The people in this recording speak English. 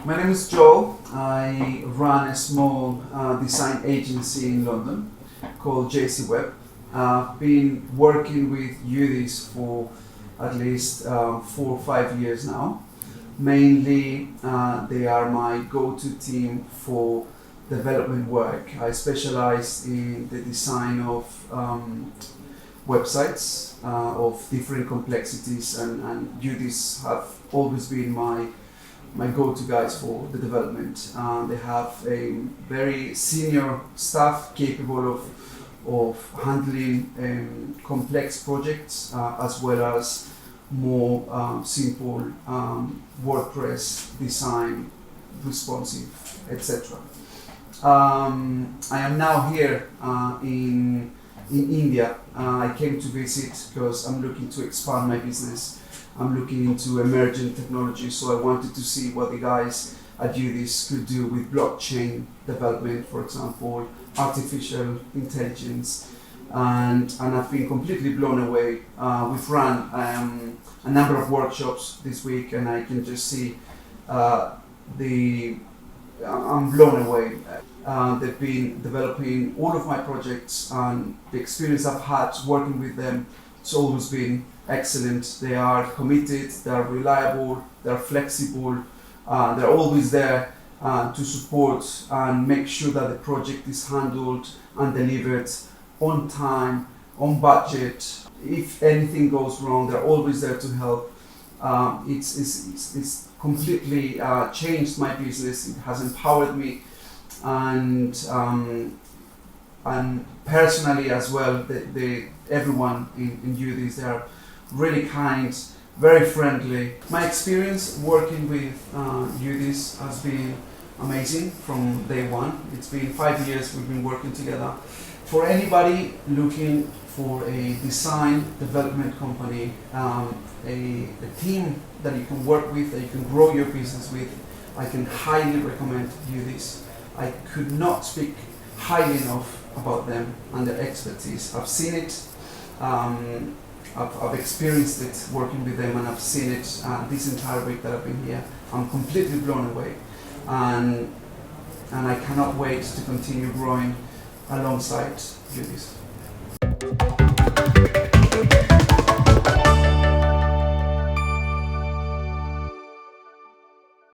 My name is Joel. I run a small design agency in London called JC Web. I've been working with Yudiz for at least 4 or 5 years now. Mainly, they are my go-to team for development work. I specialize in the design of websites of different complexities, and Yudiz have always been my go-to guys for the development. They have a very senior staff capable of handling complex projects as well as more simple WordPress design, responsive, etc. I am now here in India. I came to visit because I'm looking to expand my business. I'm looking into emerging technology, so I wanted to see what the guys at Yudiz could do with blockchain development, for example, artificial intelligence, and I've been completely blown away. We've run a number of workshops this week, and I can just see I'm blown away. They've been developing all of my projects, and the experience I've had working with them, it's always been excellent. They are committed, they are reliable, they are flexible, they're always there to support and make sure that the project is handled and delivered on time, on budget. If anything goes wrong, they're always there to help. It's completely changed my business. It has empowered me, and personally as well. Everyone in Yudiz, they are really kind, very friendly. My experience working with Yudiz has been amazing from day one. It's been 5 years we've been working together. For anybody looking for a design development company, a team that you can work with, that you can grow your business with, I can highly recommend Yudiz. I could not speak highly enough about them and their expertise. I've seen it. I've experienced it working with them, and I've seen it this entire week that I've been here. I'm completely blown away, and I cannot wait to continue growing alongside Yudiz.